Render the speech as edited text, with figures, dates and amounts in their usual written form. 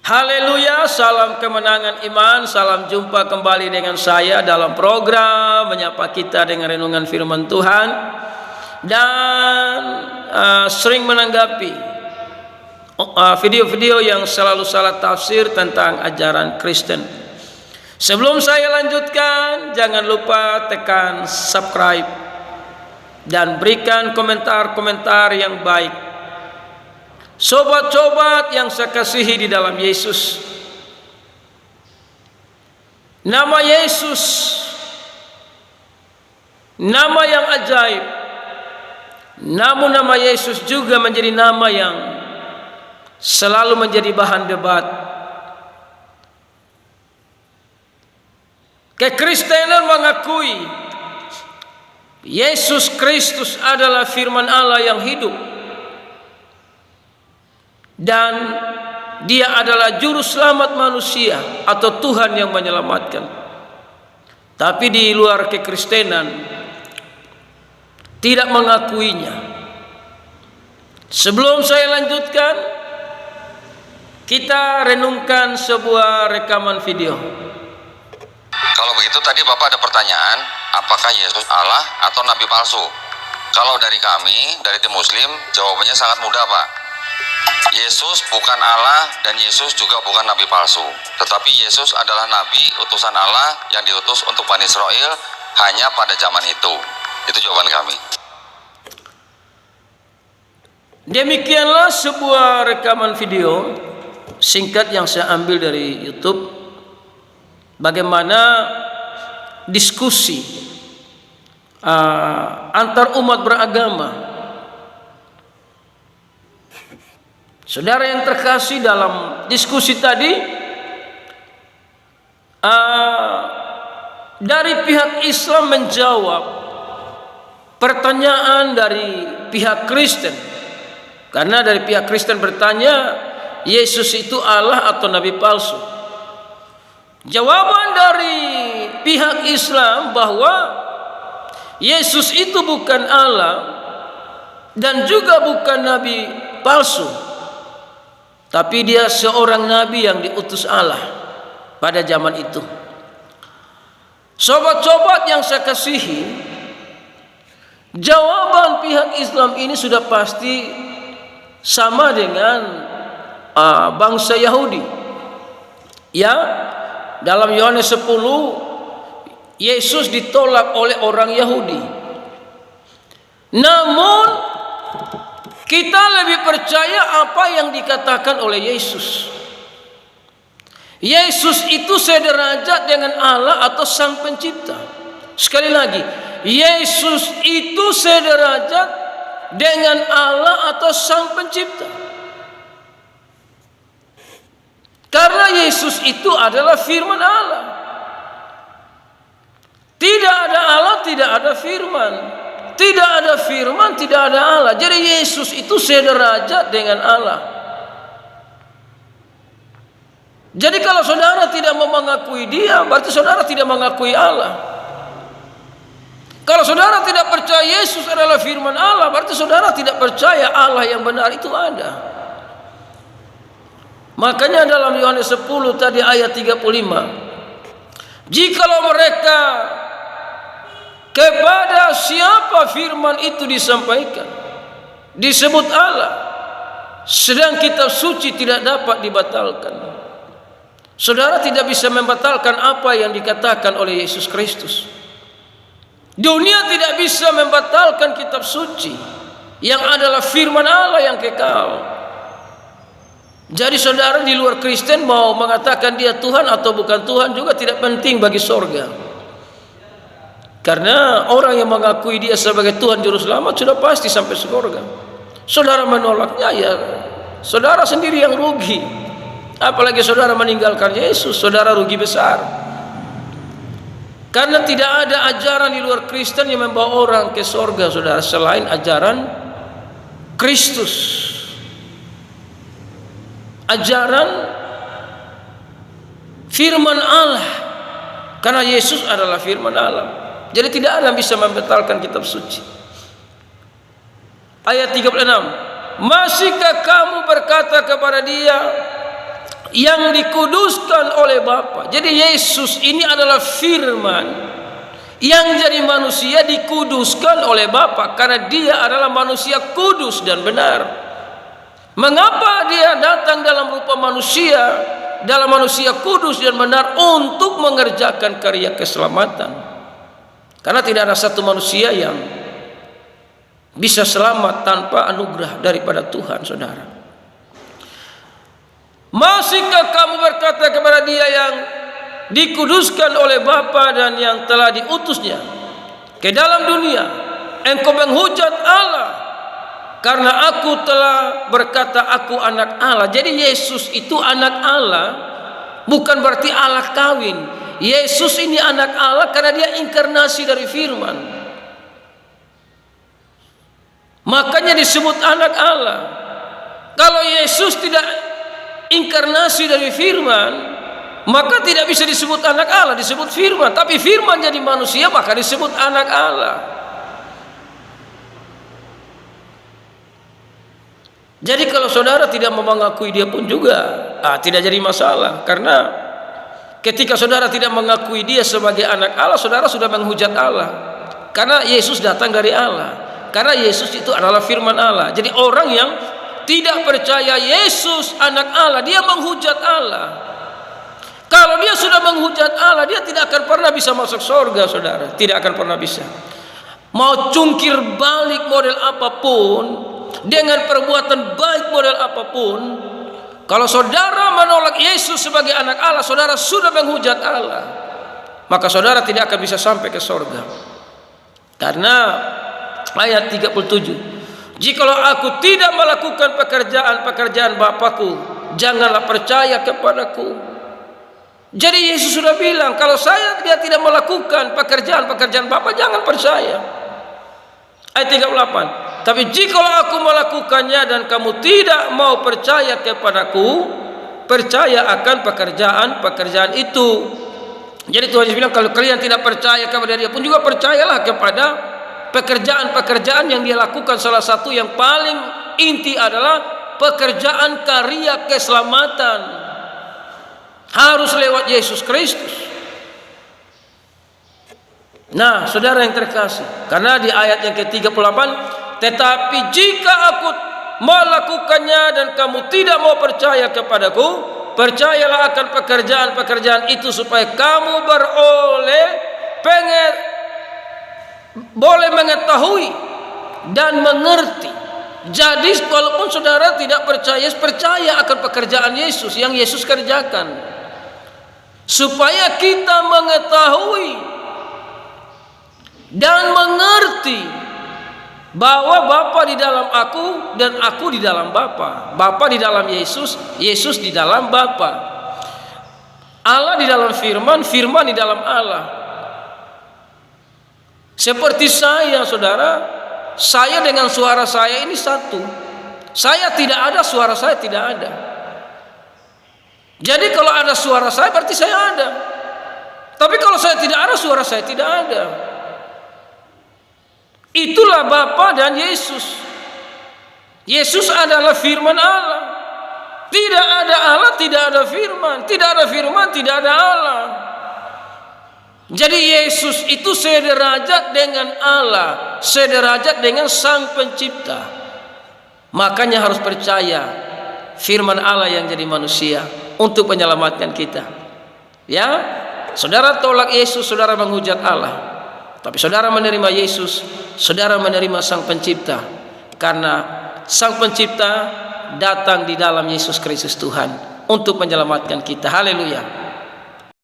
Haleluya, salam kemenangan iman, salam jumpa kembali dengan saya dalam program menyapa kita dengan renungan firman Tuhan dan sering menanggapi video-video yang selalu salah tafsir tentang ajaran Kristen. Sebelum saya lanjutkan, jangan lupa tekan subscribe dan berikan komentar-komentar yang baik. Sobat-sobat yang saya kasihi di dalam Yesus, nama Yesus, nama yang ajaib. Namun nama Yesus juga menjadi nama yang selalu menjadi bahan debat. Kekristenan mengakui Yesus Kristus adalah firman Allah yang hidup, dan Dia adalah juru selamat manusia atau Tuhan yang menyelamatkan. Tapi di luar kekristenan tidak mengakuinya. Sebelum saya lanjutkan, kita renungkan sebuah rekaman video. Kalau begitu tadi Bapak ada pertanyaan, apakah Yesus Allah atau nabi palsu? Kalau dari kami, dari tim Muslim, jawabannya sangat mudah, Pak. Yesus bukan Allah dan Yesus juga bukan nabi palsu. Tetapi Yesus adalah nabi utusan Allah yang diutus untuk Bani Israel hanya pada zaman itu. Itu jawaban kami. Demikianlah sebuah rekaman video singkat yang saya ambil dari YouTube, bagaimana diskusi antar umat beragama. Saudara yang terkasih, dalam diskusi tadi dari pihak Islam menjawab pertanyaan dari pihak Kristen. Karena dari pihak Kristen bertanya, Yesus itu Allah atau nabi palsu? Jawaban dari pihak Islam bahwa Yesus itu bukan Allah dan juga bukan nabi palsu, tapi dia seorang nabi yang diutus Allah pada zaman itu. Sobat-sobat yang saya kasihi, jawaban pihak Islam ini sudah pasti sama dengan bangsa Yahudi. Ya, dalam Yohanes 10, Yesus ditolak oleh orang Yahudi. Namun kita lebih percaya apa yang dikatakan oleh Yesus. Yesus itu sederajat dengan Allah atau Sang Pencipta. Sekali lagi, Yesus itu sederajat dengan Allah atau Sang Pencipta. Karena Yesus itu adalah firman Allah. Tidak ada Allah, tidak ada firman. Tidak ada firman, tidak ada Allah. Jadi Yesus itu sederajat dengan Allah. Jadi kalau saudara tidak mau mengakui Dia, berarti saudara tidak mengakui Allah. Kalau saudara tidak percaya Yesus adalah firman Allah, berarti saudara tidak percaya Allah yang benar itu ada. Makanya dalam Yohanes 10 tadi ayat 35, jikalau mereka kepada siapa firman itu disampaikan, disebut Allah, sedang kitab suci tidak dapat dibatalkan. Saudara tidak bisa membatalkan apa yang dikatakan oleh Yesus Kristus. Dunia tidak bisa membatalkan kitab suci yang adalah firman Allah yang kekal. Jadi saudara di luar Kristen mau mengatakan dia Tuhan atau bukan Tuhan juga tidak penting bagi sorga. Karena orang yang mengakui dia sebagai Tuhan Juru Selamat sudah pasti sampai surga. Saudara menolaknya, ya saudara sendiri yang rugi. Apalagi saudara meninggalkan Yesus, saudara rugi besar. Karena tidak ada ajaran di luar Kristen yang membawa orang ke sorga, saudara, selain ajaran Kristus. Ajaran firman Allah. Karena Yesus adalah firman Allah. Jadi tidak ada yang bisa membatalkan kitab suci. Ayat 36, masihkah kamu berkata kepada dia, yang dikuduskan oleh Bapa. Jadi Yesus ini adalah firman yang jadi manusia, dikuduskan oleh Bapa karena dia adalah manusia kudus dan benar. Mengapa dia datang dalam rupa manusia, dalam manusia kudus dan benar untuk mengerjakan karya keselamatan? Karena tidak ada satu manusia yang bisa selamat tanpa anugerah daripada Tuhan, saudara. Masihkah kamu berkata kepada dia yang dikuduskan oleh Bapa dan yang telah diutusnya ke dalam dunia, engkau menghujat Allah karena aku telah berkata aku anak Allah. Jadi Yesus itu anak Allah, bukan berarti Allah kawin. Yesus ini anak Allah karena dia inkarnasi dari firman. Makanya disebut anak Allah. Kalau Yesus tidak inkarnasi dari firman, maka tidak bisa disebut anak Allah, disebut firman. Tapi firman jadi manusia, maka disebut anak Allah. Jadi kalau saudara tidak mau mengakui dia pun juga tidak jadi masalah. Karena ketika saudara tidak mengakui dia sebagai anak Allah, saudara sudah menghujat Allah. Karena Yesus datang dari Allah. Karena Yesus itu adalah firman Allah. Jadi orang yang tidak percaya Yesus anak Allah, dia menghujat Allah. Kalau dia sudah menghujat Allah, dia tidak akan pernah bisa masuk surga, saudara. Tidak akan pernah bisa. Mau cungkir balik model apapun, dengan perbuatan baik model apapun, kalau saudara menolak Yesus sebagai anak Allah, saudara sudah menghujat Allah. Maka saudara tidak akan bisa sampai ke surga. Karena ayat 37, jikalau aku tidak melakukan pekerjaan-pekerjaan Bapakku, janganlah percaya kepadaku. Jadi Yesus sudah bilang, kalau dia tidak melakukan pekerjaan-pekerjaan Bapa, jangan percaya. Ayat 38, tapi jikalau aku melakukannya dan kamu tidak mau percaya kepadaku, percaya akan pekerjaan-pekerjaan itu. Jadi Tuhan Yesus bilang, kalau kalian tidak percaya kepada dia pun juga percayalah kepada pekerjaan-pekerjaan yang dia lakukan. Salah satu yang paling inti adalah pekerjaan karya keselamatan. Harus lewat Yesus Kristus. Nah, saudara yang terkasih, karena di ayat yang ke-38, tetapi jika aku melakukannya dan kamu tidak mau percaya kepadaku, percayalah akan pekerjaan-pekerjaan itu supaya kamu boleh mengetahui dan mengerti. Jadi walaupun saudara tidak percaya akan pekerjaan Yesus yang Yesus kerjakan, supaya kita mengetahui dan mengerti bahwa Bapa di dalam aku dan aku di dalam Bapa, Bapa di dalam Yesus, Yesus di dalam Bapa, Allah di dalam firman, firman di dalam Allah. Seperti saya, saudara, saya dengan suara saya ini satu. Saya tidak ada, suara saya tidak ada. Jadi kalau ada suara saya berarti saya ada. Tapi kalau saya tidak ada, suara saya tidak ada. Itulah Bapa dan Yesus. Yesus adalah firman Allah. Tidak ada Allah, tidak ada firman. Tidak ada firman, tidak ada Allah. Jadi Yesus itu sederajat dengan Allah, sederajat dengan Sang Pencipta. Makanya harus percaya firman Allah yang jadi manusia untuk menyelamatkan kita. Ya, saudara tolak Yesus, saudara menghujat Allah. Tapi saudara menerima Yesus, saudara menerima Sang Pencipta. Karena Sang Pencipta datang di dalam Yesus Kristus Tuhan untuk menyelamatkan kita. Haleluya.